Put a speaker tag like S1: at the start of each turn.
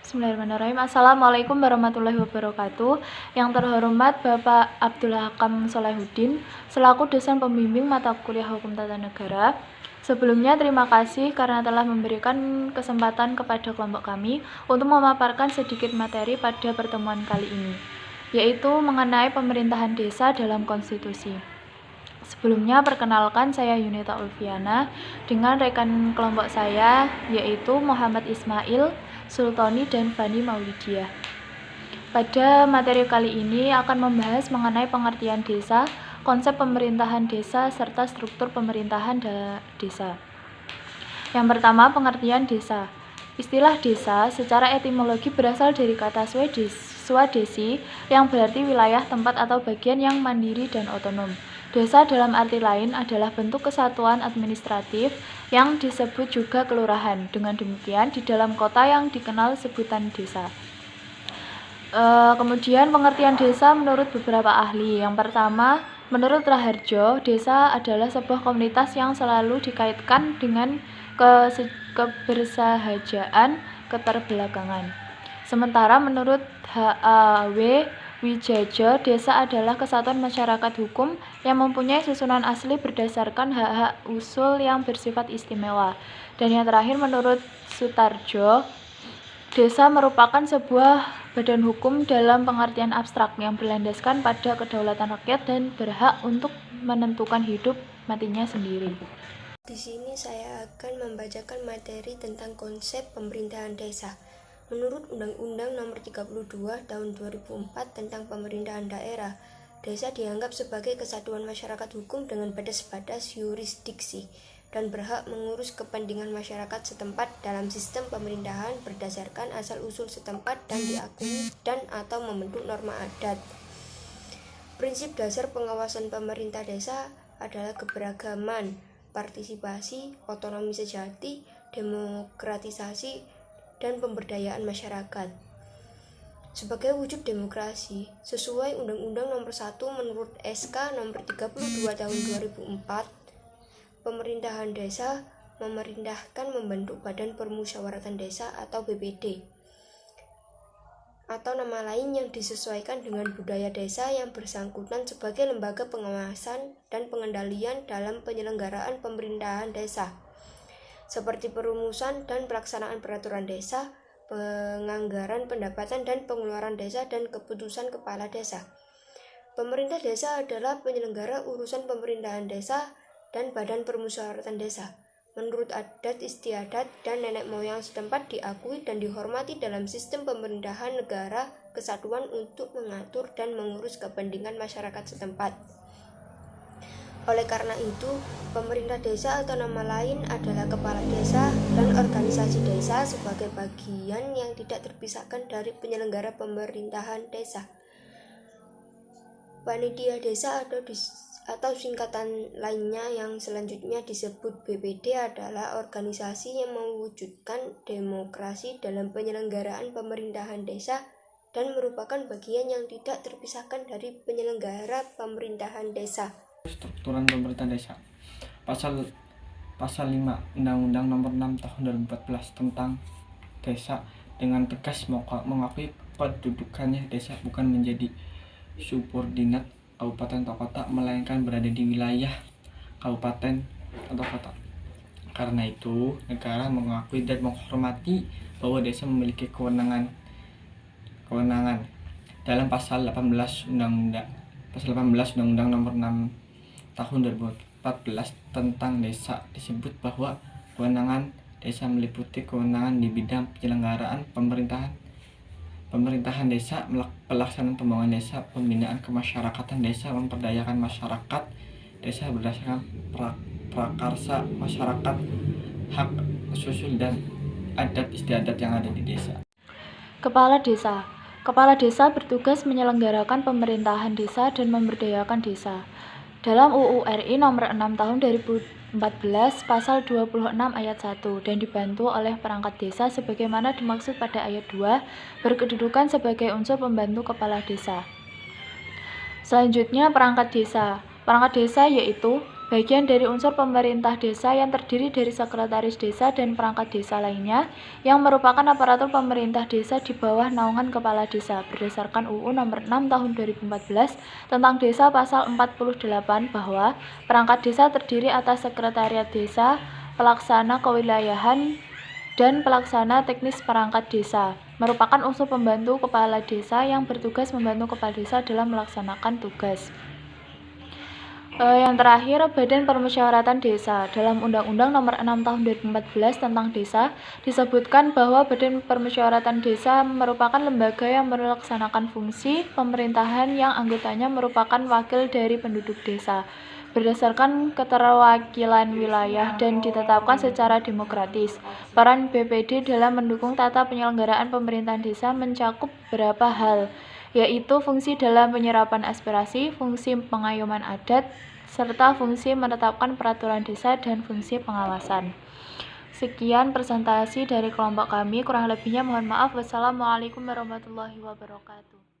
S1: Bismillahirrahmanirrahim. Assalamualaikum warahmatullahi wabarakatuh. Yang terhormat Bapak Abdul Hakam Solahuddin, selaku dosen pembimbing mata kuliah Hukum Tata Negara. Sebelumnya terima kasih karena telah memberikan kesempatan kepada kelompok kami untuk memaparkan sedikit materi pada pertemuan kali ini, yaitu mengenai pemerintahan desa dalam konstitusi. Sebelumnya perkenalkan, saya Yunita Ulfiana dengan rekan kelompok saya yaitu Muhammad Ismail, Sultoni, dan Fani Maulidiah. Pada materi kali ini akan membahas mengenai pengertian desa, konsep pemerintahan desa, serta struktur pemerintahan desa. Yang pertama, pengertian desa. Istilah desa secara etimologi berasal dari kata Swadesi yang berarti wilayah, tempat, atau bagian yang mandiri dan otonom. Desa dalam arti lain adalah bentuk kesatuan administratif yang disebut juga kelurahan. Dengan demikian, di dalam kota yang dikenal sebutan desa. Kemudian pengertian desa menurut beberapa ahli. Yang pertama, menurut Raharjo, desa adalah sebuah komunitas yang selalu dikaitkan dengan kebersahajaan keterbelakangan. Sementara menurut H.A.W. Wijajo, desa adalah kesatuan masyarakat hukum yang mempunyai susunan asli berdasarkan hak-hak usul yang bersifat istimewa. Dan yang terakhir menurut Sutarjo, desa merupakan sebuah badan hukum dalam pengertian abstrak yang berlandaskan pada kedaulatan rakyat dan berhak untuk menentukan hidup matinya sendiri.
S2: Di sini saya akan membacakan materi tentang konsep pemerintahan desa. Menurut Undang-Undang Nomor 32 Tahun 2004 tentang Pemerintahan Daerah, desa dianggap sebagai kesatuan masyarakat hukum dengan batas-batas yurisdiksi dan berhak mengurus kepentingan masyarakat setempat dalam sistem pemerintahan berdasarkan asal-usul setempat dan diakui dan atau membentuk norma adat. Prinsip dasar pengawasan pemerintah desa adalah keberagaman, partisipasi, otonomi sejati, demokratisasi, dan pemberdayaan masyarakat. Sebagai wujud demokrasi, sesuai Undang-Undang Nomor 1 menurut SK Nomor 32 Tahun 2004, pemerintahan desa memerintahkan membentuk Badan Permusyawaratan Desa atau BPD, atau nama lain yang disesuaikan dengan budaya desa yang bersangkutan sebagai lembaga pengawasan dan pengendalian dalam penyelenggaraan pemerintahan desa, seperti perumusan dan pelaksanaan peraturan desa, penganggaran pendapatan dan pengeluaran desa, dan keputusan kepala desa. Pemerintah desa adalah penyelenggara urusan pemerintahan desa dan badan permusyawaratan desa. Menurut adat istiadat dan nenek moyang setempat diakui dan dihormati dalam sistem pemerintahan negara kesatuan untuk mengatur dan mengurus kepentingan masyarakat setempat. Oleh karena itu, pemerintah desa atau nama lain adalah kepala desa dan organisasi desa sebagai bagian yang tidak terpisahkan dari penyelenggara pemerintahan desa. Panitia desa atau singkatan lainnya yang selanjutnya disebut BPD adalah organisasi yang mewujudkan demokrasi dalam penyelenggaraan pemerintahan desa dan merupakan bagian yang tidak terpisahkan dari penyelenggara pemerintahan desa.
S3: Strukturan pemerintahan desa. Pasal 5 Undang-Undang Nomor 6 Tahun 2014 tentang desa dengan tegas mengakui kedudukannya desa bukan menjadi subordinat kabupaten atau kota, melainkan berada di wilayah kabupaten atau kota. Karena itu, negara mengakui dan menghormati bahwa desa memiliki kewenangan dalam pasal 18 Undang-Undang Nomor 6 Tahun 2014 tentang desa disebut bahwa kewenangan desa meliputi kewenangan di bidang penyelenggaraan pemerintahan desa, pelaksanaan pembangunan desa, pembinaan kemasyarakatan desa, memperdayakan masyarakat desa berdasarkan prakarsa masyarakat, hak susul dan adat istiadat yang ada di desa.
S1: Kepala desa. Kepala desa bertugas menyelenggarakan pemerintahan desa dan memberdayakan desa. Dalam UU RI Nomor 6 Tahun 2014 Pasal 26 Ayat 1 dan dibantu oleh perangkat desa sebagaimana dimaksud pada Ayat 2, berkedudukan sebagai unsur pembantu kepala desa. Selanjutnya perangkat desa. Perangkat desa yaitu bagian dari unsur pemerintah desa yang terdiri dari sekretaris desa dan perangkat desa lainnya yang merupakan aparatur pemerintah desa di bawah naungan kepala desa berdasarkan UU Nomor 6 Tahun 2014 tentang Desa Pasal 48 bahwa perangkat desa terdiri atas sekretariat desa, pelaksana kewilayahan, dan pelaksana teknis perangkat desa merupakan unsur pembantu kepala desa yang bertugas membantu kepala desa dalam melaksanakan tugas. Yang terakhir, Badan Permusyawaratan Desa. Dalam Undang-Undang Nomor 6 Tahun 2014 tentang Desa, disebutkan bahwa Badan Permusyawaratan Desa merupakan lembaga yang melaksanakan fungsi pemerintahan yang anggotanya merupakan wakil dari penduduk desa, berdasarkan keterwakilan wilayah dan ditetapkan secara demokratis. Peran BPD dalam mendukung tata penyelenggaraan pemerintahan desa mencakup beberapa hal, yaitu fungsi dalam penyerapan aspirasi, fungsi pengayoman adat, serta fungsi menetapkan peraturan desa dan fungsi pengawasan. Sekian presentasi dari kelompok kami, kurang lebihnya mohon maaf. Wassalamualaikum warahmatullahi wabarakatuh.